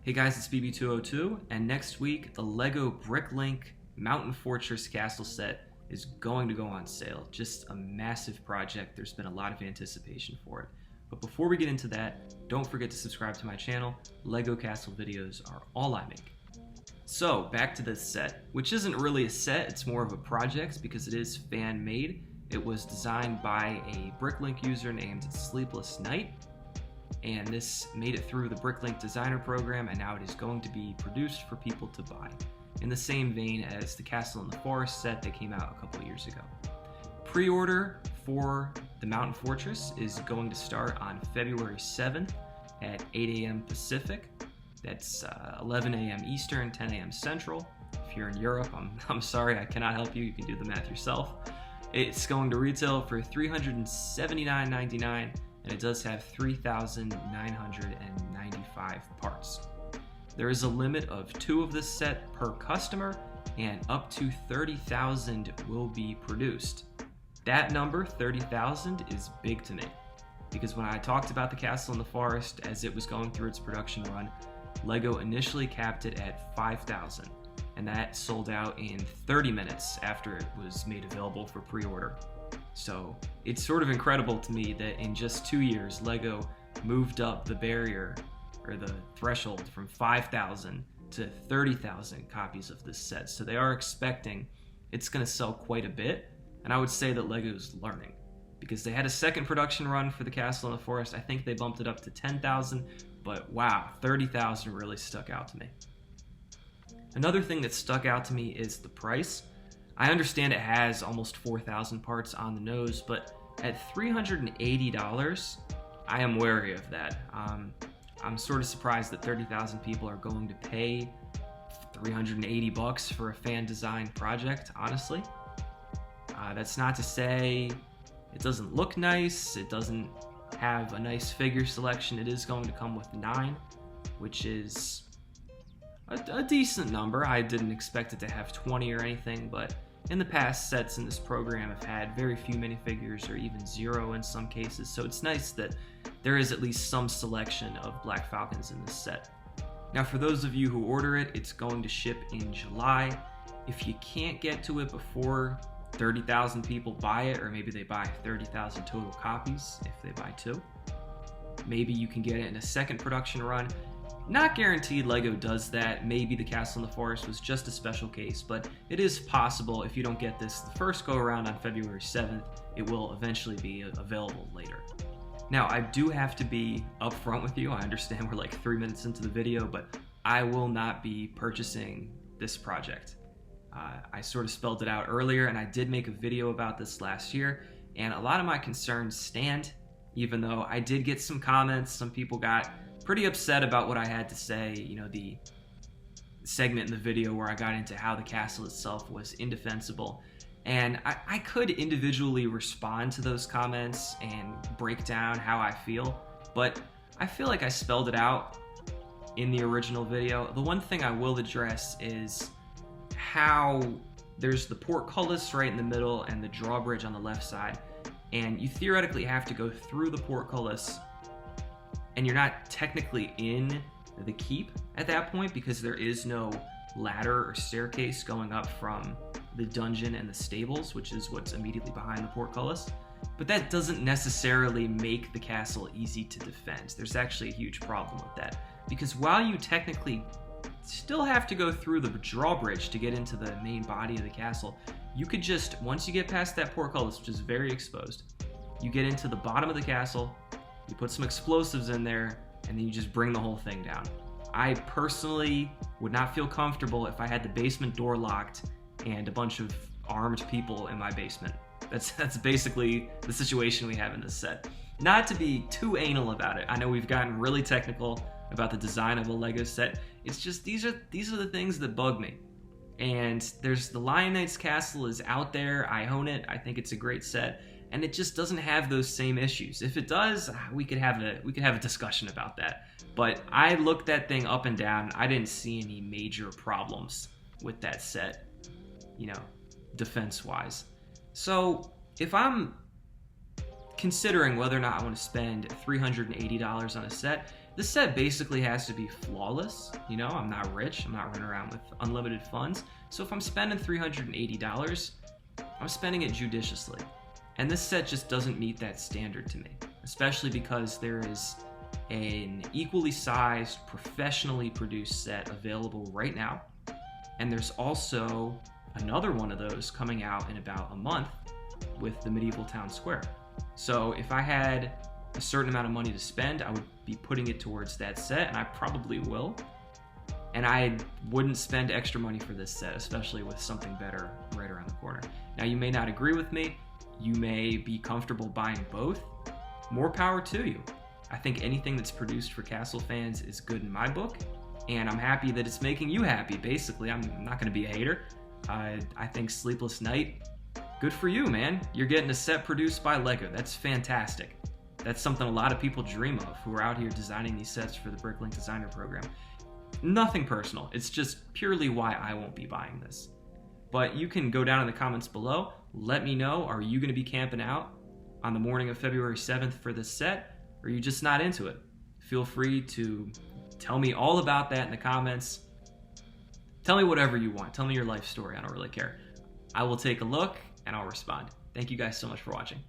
Hey guys, it's BB202, and next week the LEGO Bricklink Mountain Fortress Castle set is going to go on sale. Just a massive project. There's been a lot of anticipation for it. But before we get into that, don't forget to subscribe to my channel. LEGO Castle videos are all I make. So, back to this set, which isn't really a set, it's more of a project because it is fan-made. It was designed by a Bricklink user named Sleepless Night, and this made it through the Bricklink designer program, and now it is going to be produced for people to buy, in the same vein as the Castle in the Forest set that came out a couple years ago. Pre-order for the Mountain Fortress is going to start on February 7th at 8 a.m. Pacific. That's 11 a.m. Eastern, 10 a.m. Central. If you're in Europe, I'm sorry, I cannot help you. You can do the math yourself. It's going to retail for $379.99, and it does have 3,995 parts. There is a limit of 2 of this set per customer, and up to 30,000 will be produced. That number, 30,000, is big to me, because when I talked about the Castle in the Forest as it was going through its production run, LEGO initially capped it at 5,000, and that sold out in 30 minutes after it was made available for pre-order. So it's sort of incredible to me that in just 2 years, LEGO moved up the barrier, or the threshold, from 5,000 to 30,000 copies of this set. So they are expecting it's going to sell quite a bit, and I would say that LEGO's learning, because they had a second production run for the Castle in the Forest. I think they bumped it up to 10,000, but wow, 30,000 really stuck out to me. Another thing that stuck out to me is the price. I understand it has almost 4,000 parts on the nose, but at $380, I am wary of that. I'm sort of surprised that 30,000 people are going to pay $380 for a fan-designed project, honestly. That's not to say it doesn't look nice, it doesn't have a nice figure selection. It is going to come with 9, which is a decent number. I didn't expect it to have 20 or anything, but in the past, sets in this program have had very few minifigures, or even 0 in some cases, so it's nice that there is at least some selection of Black Falcons in this set. Now, for those of you who order it, it's going to ship in July. If you can't get to it before 30,000 people buy it, or maybe they buy 30,000 total copies if they buy 2, maybe you can get it in a second production run. Not guaranteed LEGO does that. Maybe the Castle in the Forest was just a special case, but it is possible if you don't get this the first go around on February 7th, it will eventually be available later. Now, I do have to be upfront with you. I understand we're like 3 minutes into the video, but I will not be purchasing this project. I sort of spelled it out earlier, and I did make a video about this last year, and a lot of my concerns stand, even though I did get some comments. Some people got pretty upset about what I had to say, you know, the segment in the video where I got into how the castle itself was indefensible. And I could individually respond to those comments and break down how I feel, but I feel like I spelled it out in the original video. The one thing I will address is how there's the portcullis right in the middle and the drawbridge on the left side, and you theoretically have to go through the portcullis, and you're not technically in the keep at that point because there is no ladder or staircase going up from the dungeon and the stables, which is what's immediately behind the portcullis. But that doesn't necessarily make the castle easy to defend. There's actually a huge problem with that, because while you technically still have to go through the drawbridge to get into the main body of the castle, you could just, once you get past that portcullis, which is very exposed, you get into the bottom of the castle, you put some explosives in there, and then you just bring the whole thing down. I personally would not feel comfortable if I had the basement door locked and a bunch of armed people in my basement. That's basically the situation we have in this set. Not to be too anal about it, I know we've gotten really technical about the design of a LEGO set. It's just these are the things that bug me. And there's the Lion Knight's castle is out there. I own it. I think it's a great set, and it just doesn't have those same issues. If it does, we could have a discussion about that. But I looked that thing up and down. I didn't see any major problems with that set, you know, defense-wise. So if I'm considering whether or not I want to spend $380 on a set, This set basically has to be flawless. You know, I'm not rich, I'm not running around with unlimited funds. So if I'm spending $380, I'm spending it judiciously. And this set just doesn't meet that standard to me, especially because there is an equally sized, professionally produced set available right now. And there's also another one of those coming out in about a month with the Medieval Town Square. So if I had a certain amount of money to spend, I would be putting it towards that set, and I probably will. And I wouldn't spend extra money for this set, especially with something better right around the corner. Now, you may not agree with me. You may be comfortable buying both. More power to you. I think anything that's produced for Castle fans is good in my book, and I'm happy that it's making you happy, basically. I'm not going to be a hater. I think Sleepless Night, good for you, man. You're getting a set produced by LEGO. That's fantastic. That's something a lot of people dream of who are out here designing these sets for the Bricklink Designer Program. Nothing personal. It's just purely why I won't be buying this. But you can go down in the comments below. Let me know, are you going to be camping out on the morning of February 7th for this set, or are you just not into it? Feel free to tell me all about that in the comments. Tell me whatever you want. Tell me your life story. I don't really care. I will take a look and I'll respond. Thank you guys so much for watching.